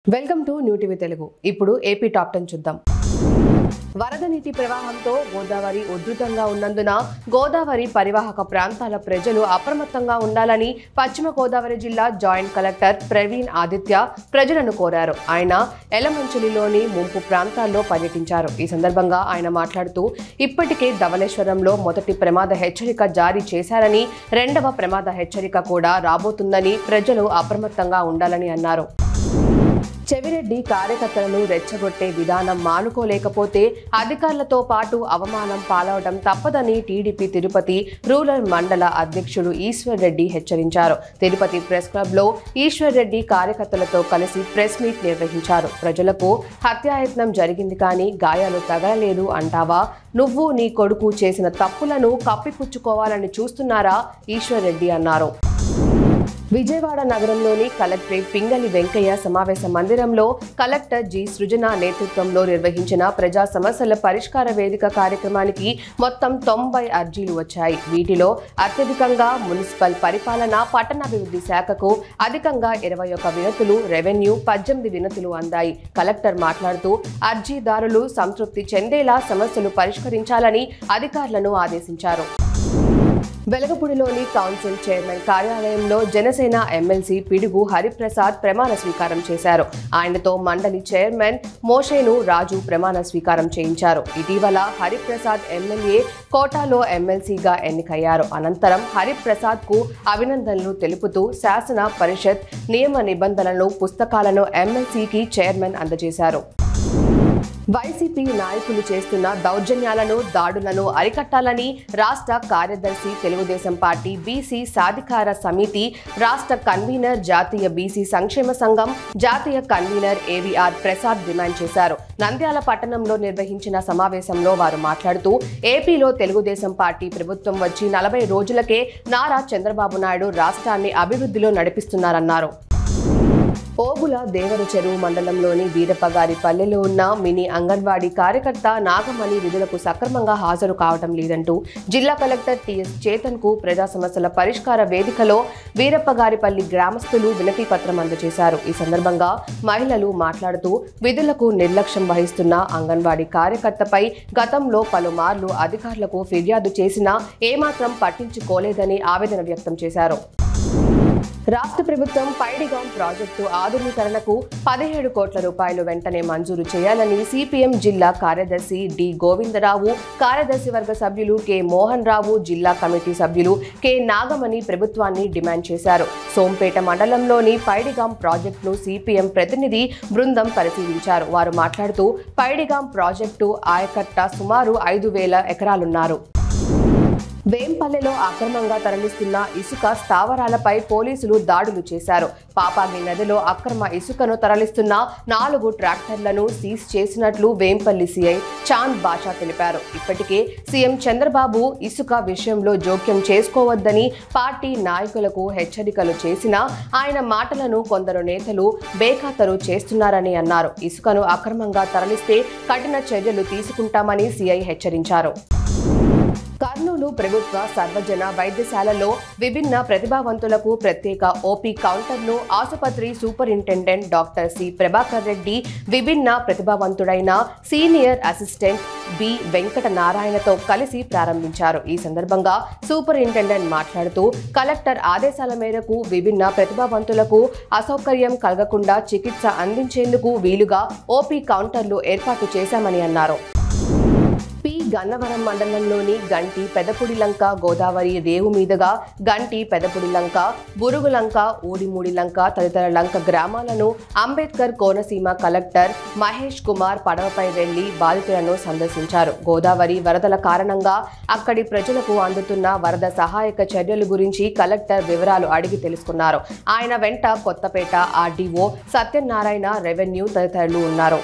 Welcome to new TV Telugu. ఇప్పుడు AP top 10 చూద్దాం. వరద నీటి ప్రవాహంతో గోదావరి ఉధృతంగా ఉన్నందున గోదావరి పరివాహక ప్రాంతాల ప్రజలు అప్రమత్తంగా ఉండాలని పశ్చిమ గోదావరి జిల్లా జాయింట్ కలెక్టర్ ప్రవీణ్ ఆదిత్య ప్రజలను కోరారు. ఆయన ఎలమంచిలిలోని ముంపు ప్రాంతాల్లో పర్యటించారు. ఈ సందర్భంగా ఆయన మాట్లాడుతూ ఇప్పటికే ధవళేశ్వరంలో మొదటి ప్రమాద హెచ్చరిక జారీ చేశారని, రెండవ ప్రమాద హెచ్చరిక కూడా రాబోతుందని ప్రజలు అప్రమత్తంగా ఉండాలని అన్నారు. చెవిరెడ్డి కార్యకర్తలను రెచ్చగొట్టే విధానం మానుకోలేకపోతే అధికారులతో పాటు అవమానం పాలవడం తప్పదని టీడీపీ తిరుపతి రూరల్ మండల అధ్యక్షుడు ఈశ్వర్ రెడ్డి హెచ్చరించారు. తిరుపతి ప్రెస్ క్లబ్ లో ఈశ్వర్ రెడ్డి కార్యకర్తలతో కలిసి ప్రెస్ మీట్ నిర్వహించారు. ప్రజలకు హత్యాయత్నం జరిగింది కానీ గాయాలు తగలలేదు అంటావా? నువ్వు నీ కొడుకు చేసిన తప్పులను కప్పిపుచ్చుకోవాలని చూస్తున్నారా? ఈశ్వర్ రెడ్డి అన్నారు. విజయవాడ నగరంలోని కలెక్టరేట్ పింగళి వెంకయ్య సమావేశ మందిరంలో కలెక్టర్ జి సృజన నేతృత్వంలో నిర్వహించిన ప్రజా సమస్యల పరిష్కార వేదిక కార్యక్రమానికి మొత్తం 90 అర్జీలు వచ్చాయి. వీటిలో అత్యధికంగా మున్సిపల్ పరిపాలన, పట్టణాభివృద్ధి శాఖకు అధికంగా 21 వినతులు, రెవెన్యూ 18 వినతులు అందాయి. కలెక్టర్ మాట్లాడుతూ అర్జీదారులు సంతృప్తి చెందేలా సమస్యలు పరిష్కరించాలని అధికారులను ఆదేశించారు. వెలగపూడిలోని కౌన్సిల్ చైర్మన్ కార్యాలయంలో జనసేన ఎమ్మెల్సీ పిడుగు హరిప్రసాద్ ప్రమాణ స్వీకారం చేశారు. ఆయనతో మండలి చైర్మన్ మోషేను రాజు ప్రమాణ స్వీకారం చేయించారు. ఇటీవల హరిప్రసాద్ ఎమ్మెల్యే కోటాలో ఎమ్మెల్సీగా ఎన్నికయ్యారు. అనంతరం హరిప్రసాద్ కు అభినందనలు తెలుపుతూ శాసన పరిషత్ నియమ నిబంధనలను, పుస్తకాలను ఎమ్మెల్సీకి చైర్మన్ అందజేశారు. వైసీపీ నాయకులు చేస్తున్న దౌర్జన్యాలను, దాడులను అరికట్టాలని రాష్ట్ర కార్యదర్శి, తెలుగుదేశం పార్టీ బీసీ సాధికార సమితి రాష్ట్ర కన్వీనర్, జాతీయ బీసీ సంక్షేమ సంఘం జాతీయ కన్వీనర్ ఏవీఆర్ ప్రసాద్ డిమాండ్ చేశారు. నంద్యాల పట్టణంలో నిర్వహించిన సమావేశంలో వారు మాట్లాడుతూ ఏపీలో తెలుగుదేశం పార్టీ ప్రభుత్వం వచ్చి 40 రోజులకే నారా చంద్రబాబు నాయుడు రాష్ట్రాన్ని అభివృద్ధిలో నడిపిస్తున్నారన్నారు. ఓబుల దేవర చెరువు మండలంలోని వీరప్పగారి పల్లెలో ఉన్న మినీ అంగన్వాడీ కార్యకర్త నాగమణి విధులకు సక్రమంగా హాజరు కావడం లేదంటూ జిల్లా కలెక్టర్ టిఎస్ చేతన్ కు ప్రజా సమస్యల పరిష్కార వేదికలో వీరప్పగారిపల్లి గ్రామస్తులు వినతి పత్రం అందజేశారు. ఈ సందర్భంగా మహిళలు మాట్లాడుతూ విధులకు నిర్లక్ష్యం వహిస్తున్న అంగన్వాడీ కార్యకర్తపై గతంలో పలుమార్లు అధికారులకు ఫిర్యాదు చేసినా ఏమాత్రం పట్టించుకోలేదని ఆవేదన వ్యక్తం చేశారు. రాష్ట్ర ప్రభుత్వం పైడిగాం ప్రాజెక్టు ఆధునీకరణకు 17 కోట్ల రూపాయలు వెంటనే మంజూరు చేయాలని సిపిఎం జిల్లా కార్యదర్శి డి గోవిందరావు, కార్యదర్శి వర్గ సభ్యులు కె మోహన్ రావు, జిల్లా కమిటీ సభ్యులు కె నాగమణి ప్రభుత్వాన్ని డిమాండ్ చేశారు. సోంపేట మండలంలోని పైడిగాం ప్రాజెక్టును సిపిఎం ప్రతినిధి బృందం పరిశీలించారు. వారు మాట్లాడుతూ పైడిగాం ప్రాజెక్టు ఆయకట్ట సుమారు 5,000 ఎకరాలున్నారు. వేంపల్లెలో అక్రమంగా తరలిస్తున్న ఇసుక స్థావరాలపై పోలీసులు దాడులు చేశారు. పాపాగి నదిలో అక్రమ ఇసుకను తరలిస్తున్న 4 ట్రాక్టర్లను సీజ్ చేసినట్లు వేంపల్లి సీఐ చాంద్ బాషా తెలిపారు. ఇప్పటికే సీఎం చంద్రబాబు ఇసుక విషయంలో జోక్యం చేసుకోవద్దని పార్టీ నాయకులకు హెచ్చరికలు చేసినా ఆయన మాటలను కొందరు నేతలు బేఖాతరు చేస్తున్నారని అన్నారు. ఇసుకను అక్రమంగా తరలిస్తే కఠిన చర్యలు తీసుకుంటామని సీఐ హెచ్చరించారు. కర్నూలు ప్రభుత్వ సర్వజన వైద్యశాలలో విభిన్న ప్రతిభావంతులకు ప్రత్యేక ఓపీ కౌంటర్ను ఆసుపత్రి superintendent doctor C Prabhakar Reddy విభిన్న ప్రతిభావంతుడైన సీనియర్ అసిస్టెంట్ బి వెంకట నారాయణతో కలిసి ప్రారంభించారు. ఈ సందర్భంగా సూపరింటెండెంట్ మాట్లాడుతూ కలెక్టర్ ఆదేశాల మేరకు విభిన్న ప్రతిభావంతులకు అసౌకర్యం కలగకుండా చికిత్స అందించేందుకు వీలుగా ఓపీ కౌంటర్లు ఏర్పాటు చేశామని అన్నారు. గన్నవరం మండలంలోని గంటి పెదపుడిలంక గోదావరి రేవు మీదుగా గంటి పెదపుడిలంక, బురుగులంక, ఊడిమూడిలంక తదితర లంక గ్రామాలను అంబేద్కర్ కోనసీమ కలెక్టర్ మహేష్ కుమార్ పడవపై వెళ్లి బాధితులను సందర్శించారు. గోదావరి వరదల కారణంగా అక్కడి ప్రజలకు అందుతున్న వరద సహాయక చర్యల గురించి కలెక్టర్ వివరాలు అడిగి తెలుసుకున్నారు. ఆయన వెంట కొత్తపేట ఆర్డీఓ సత్యనారాయణ, రెవెన్యూ తదితరులు ఉన్నారు.